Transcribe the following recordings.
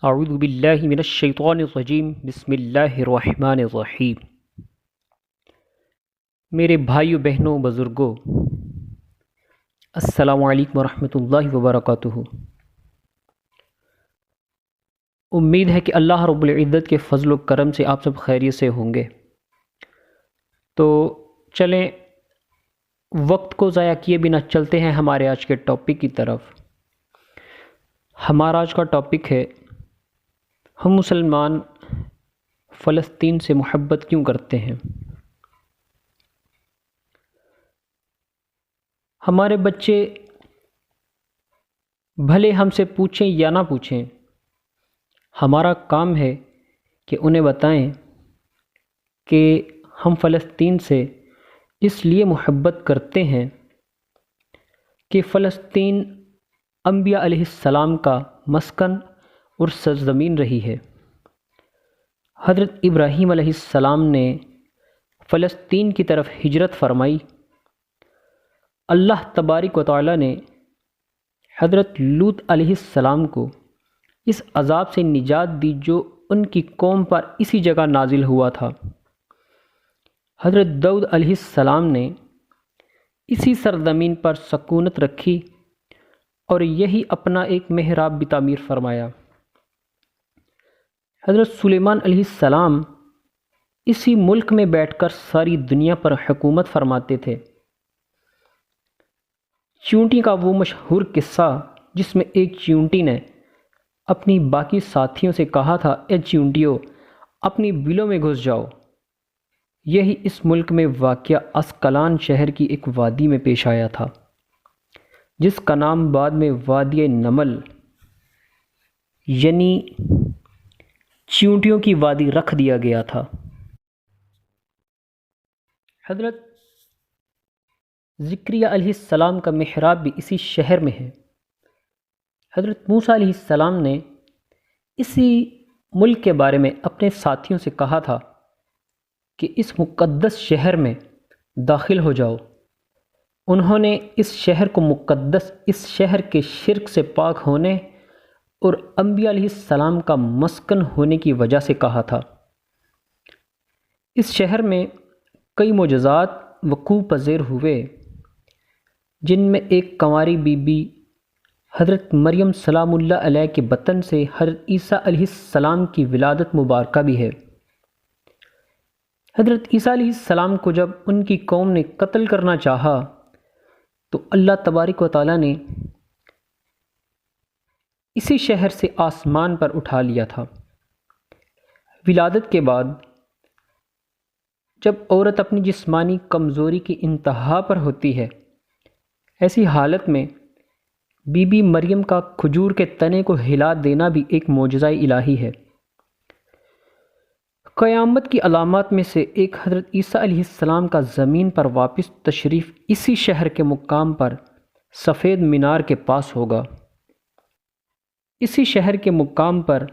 اعوذ باللہ من الشیطان الرجیم بسم اللہ الرحمن الرحیم۔ میرے بھائیو بہنوں بزرگوں، السلام علیکم ورحمۃ اللہ وبرکاتہ۔ امید ہے کہ اللہ رب العزت کے فضل و کرم سے آپ سب خیریت سے ہوں گے۔ تو چلیں وقت کو ضائع کیے بنا چلتے ہیں ہمارے آج کے ٹاپک کی طرف۔ ہمارا آج کا ٹاپک ہے، ہم مسلمان فلسطین سے محبت کیوں کرتے ہیں؟ ہمارے بچے بھلے ہم سے پوچھیں یا نہ پوچھیں، ہمارا کام ہے کہ انہیں بتائیں کہ ہم فلسطین سے اس لیے محبت کرتے ہیں کہ فلسطین انبیاء علیہ السلام کا مسکن اور سرزمین رہی ہے۔ حضرت ابراہیم علیہ السلام نے فلسطین کی طرف ہجرت فرمائی۔ اللہ تبارک و تعالی نے حضرت لوط علیہ السلام کو اس عذاب سے نجات دی جو ان کی قوم پر اسی جگہ نازل ہوا تھا۔ حضرت داؤد علیہ السلام نے اسی سرزمین پر سکونت رکھی اور یہی اپنا ایک محراب بھی تعمیر فرمایا۔ حضرت سلیمان علیہ السلام اسی ملک میں بیٹھ کر ساری دنیا پر حکومت فرماتے تھے۔ چیونٹی کا وہ مشہور قصہ جس میں ایک چیونٹی نے اپنی باقی ساتھیوں سے کہا تھا، اے چیونٹیوں اپنی بلوں میں گھس جاؤ، یہی اس ملک میں واقع اسقلان شہر کی ایک وادی میں پیش آیا تھا، جس کا نام بعد میں وادی نمل یعنی چیونٹیوں کی وادی رکھ دیا گیا تھا۔ حضرت زکریا علیہ السلام کا محراب بھی اسی شہر میں ہے۔ حضرت موسیٰ علیہ السلام نے اسی ملک کے بارے میں اپنے ساتھیوں سے کہا تھا کہ اس مقدس شہر میں داخل ہو جاؤ۔ انہوں نے اس شہر کو مقدس، اس شہر کے شرک سے پاک ہونے اور انبیاء علیہ السلام کا مسکن ہونے کی وجہ سے کہا تھا۔ اس شہر میں کئی معجزات وقوع پذیر ہوئے، جن میں ایک کنواری بی بی حضرت مریم سلام اللہ علیہ کے بطن سے حضرت عیسیٰ علیہ السلام کی ولادت مبارکہ بھی ہے۔ حضرت عیسیٰ علیہ السلام کو جب ان کی قوم نے قتل کرنا چاہا تو اللہ تبارک و تعالیٰ نے اسی شہر سے آسمان پر اٹھا لیا تھا۔ ولادت کے بعد جب عورت اپنی جسمانی کمزوری کی انتہا پر ہوتی ہے، ایسی حالت میں بی بی مریم کا کھجور کے تنے کو ہلا دینا بھی ایک معجزہ الہی ہے۔ قیامت کی علامات میں سے ایک حضرت عیسیٰ علیہ السلام کا زمین پر واپس تشریف اسی شہر کے مقام پر سفید مینار کے پاس ہوگا۔ اسی شہر کے مقام پر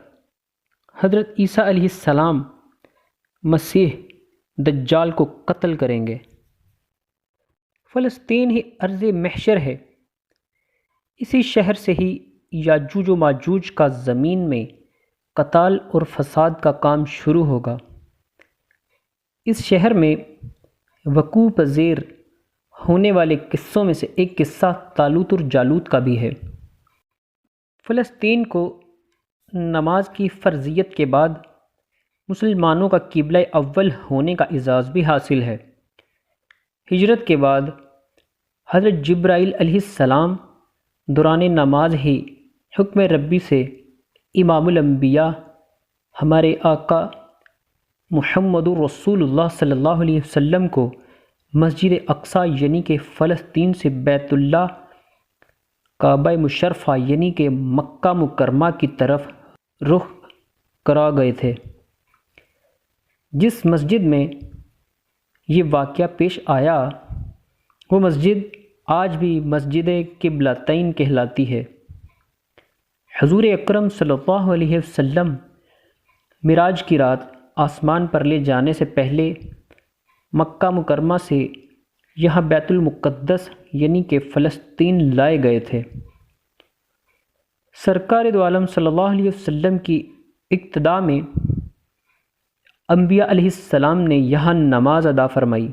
حضرت عیسیٰ علیہ السلام مسیح دجال کو قتل کریں گے۔ فلسطین ہی ارض محشر ہے۔ اسی شہر سے ہی یاجوج و ماجوج کا زمین میں قتال اور فساد کا کام شروع ہوگا۔ اس شہر میں وقوع پذیر ہونے والے قصوں میں سے ایک قصہ طالوت اور جالوت کا بھی ہے۔ فلسطین کو نماز کی فرضیت کے بعد مسلمانوں کا قبلہ اول ہونے کا اعزاز بھی حاصل ہے۔ ہجرت کے بعد حضرت جبرائیل علیہ السلام دوران نماز ہی حکم ربی سے امام الانبیاء ہمارے آقا محمد رسول اللہ صلی اللہ علیہ وسلم کو مسجد اقصیٰ یعنی کہ فلسطین سے بیت اللہ کعبہ مشرفہ یعنی کہ مکہ مکرمہ کی طرف رخ کرا گئے تھے۔ جس مسجد میں یہ واقعہ پیش آیا وہ مسجد آج بھی مسجد قبلتین کہلاتی ہے۔ حضور اکرم صلی اللہ علیہ وسلم معراج کی رات آسمان پر لے جانے سے پہلے مکہ مکرمہ سے یہاں بیت المقدس یعنی کہ فلسطین لائے گئے تھے۔ سرکار دو عالم صلی اللہ علیہ وسلم کی ابتدا میں انبیاء علیہ السلام نے یہاں نماز ادا فرمائی۔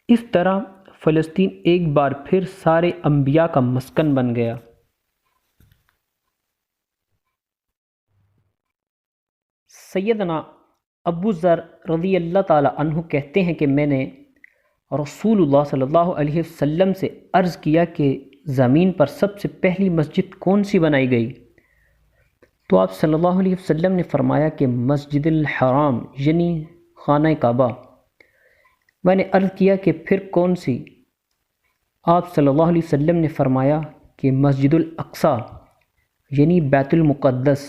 اس طرح فلسطین ایک بار پھر سارے انبیاء کا مسکن بن گیا۔ سیدنا ابو ذر رضی اللہ تعالی عنہ کہتے ہیں کہ میں نے رسول اللہ صلی اللہ علیہ وسلم سے عرض کیا کہ زمین پر سب سے پہلی مسجد کون سی بنائی گئی؟ تو آپ صلی اللہ علیہ وسلم نے فرمایا کہ مسجد الحرام یعنی خانہ کعبہ۔ میں نے عرض کیا کہ پھر کون سی؟ آپ صلی اللہ علیہ وسلم نے فرمایا کہ مسجد الاقصی یعنی بیت المقدس۔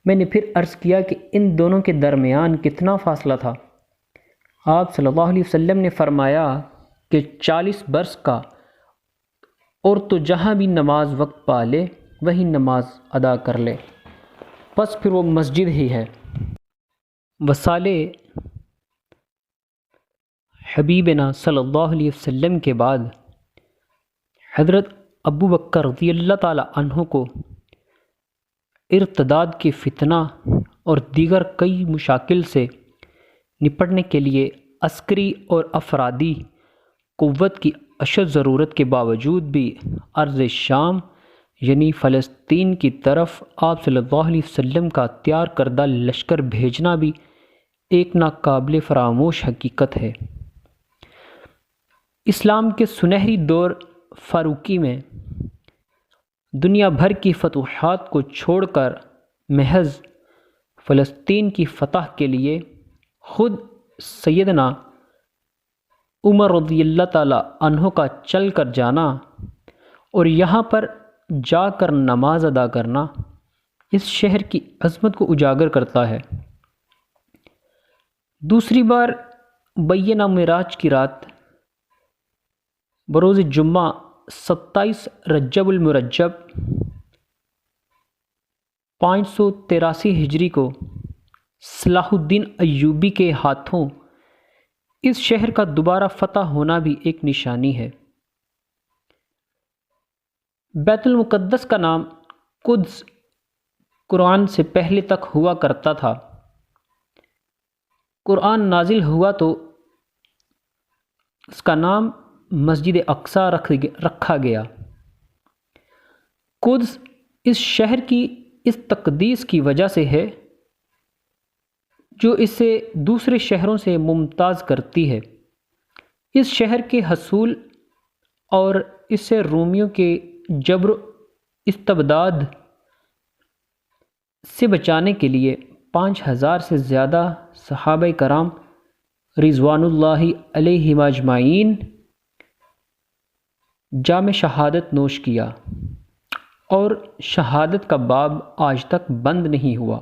میں نے پھر عرض کیا کہ ان دونوں کے درمیان کتنا فاصلہ تھا؟ آپ صلی اللہ علیہ وسلم نے فرمایا کہ 40 برس کا، اور تو جہاں بھی نماز وقت پا لے وہی نماز ادا کر لے، بس پھر وہ مسجد ہی ہے۔ وصال حبیبنا صلی اللہ علیہ وسلم کے بعد حضرت ابو بکر رضی اللہ تعالی عنہ کو ارتداد کے فتنہ اور دیگر کئی مشاکل سے نپٹنے کے لیے عسکری اور افرادی قوت کی اشد ضرورت کے باوجود بھی ارض شام یعنی فلسطین کی طرف آپ صلی اللہ علیہ وسلم کا تیار کردہ لشکر بھیجنا بھی ایک ناقابل فراموش حقیقت ہے۔ اسلام کے سنہری دور فاروقی میں دنیا بھر کی فتوحات کو چھوڑ کر محض فلسطین کی فتح کے لیے خود سیدنا عمر رضی اللہ تعالی عنہ کا چل کر جانا اور یہاں پر جا کر نماز ادا کرنا اس شہر کی عظمت کو اجاگر کرتا ہے۔ دوسری بار بینہ معراج کی رات بروز جمعہ 27 رجب المرجب 583 ہجری کو صلاح الدین ایوبی کے ہاتھوں اس شہر کا دوبارہ فتح ہونا بھی ایک نشانی ہے۔ بیت المقدس کا نام قدس قرآن سے پہلے تک ہوا کرتا تھا۔ قرآن نازل ہوا تو اس کا نام مسجد اقصی رکھا گیا۔ قدس اس شہر کی اس تقدیس کی وجہ سے ہے جو اسے دوسرے شہروں سے ممتاز کرتی ہے۔ اس شہر کے حصول اور اسے رومیوں کے جبر و استبداد سے بچانے کے لیے 5000 سے زیادہ صحابہ کرام رضوان اللہ علیہم اجمعین جام شہادت نوش کیا، اور شہادت کا باب آج تک بند نہیں ہوا،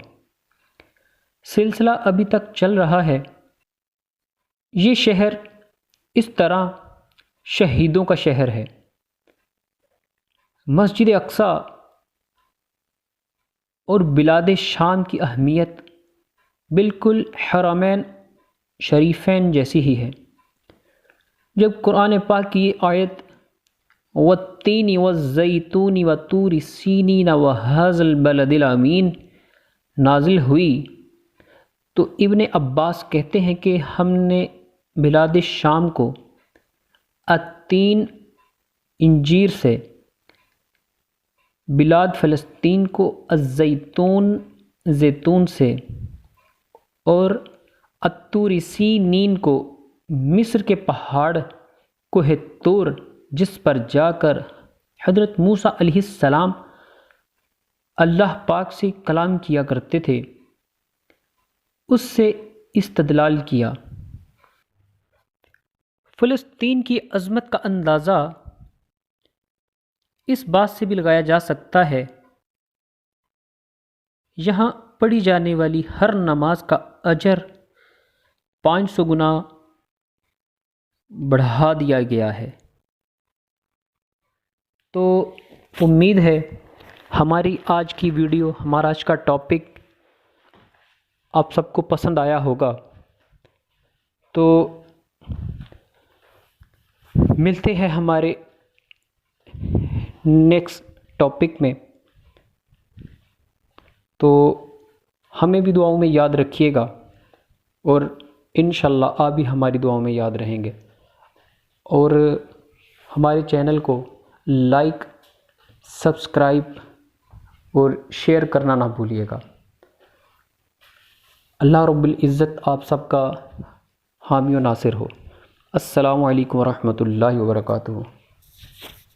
سلسلہ ابھی تک چل رہا ہے۔ یہ شہر اس طرح شہیدوں کا شہر ہے۔ مسجد اقصی اور بلاد شام کی اہمیت بالکل حرمین شریفین جیسی ہی ہے۔ جب قرآن پاک کی یہ آیت والتین والزیتون وطور سینین وہذا البلد الامین نازل ہوئی تو ابن عباس کہتے ہیں کہ ہم نے بلاد شام کو التین انجیر سے، بلاد فلسطین کو الزیتون زیتون سے، اور الطور سینین کو مصر کے پہاڑ کوہ طور جس پر جا کر حضرت موسیٰ علیہ السلام اللہ پاک سے کلام کیا کرتے تھے، اس سے استدلال کیا۔ فلسطین کی عظمت کا اندازہ اس بات سے بھی لگایا جا سکتا ہے یہاں پڑھی جانے والی ہر نماز کا اجر 500 گنا بڑھا دیا گیا ہے۔ تو امید ہے ہماری آج کی ویڈیو، ہمارا آج کا ٹاپک آپ سب کو پسند آیا ہوگا۔ تو ملتے ہیں ہمارے نیکسٹ ٹاپک میں، تو ہمیں بھی دعاؤں میں یاد رکھیے گا، اور انشاءاللہ آپ بھی ہماری دعاؤں میں یاد رہیں گے، اور ہمارے چینل کو لائک، سبسکرائب اور شیئر کرنا نہ بھولیے گا۔ اللہ رب العزت آپ سب کا حامی و ناصر ہو۔ السلام علیکم ورحمۃ اللہ وبرکاتہ۔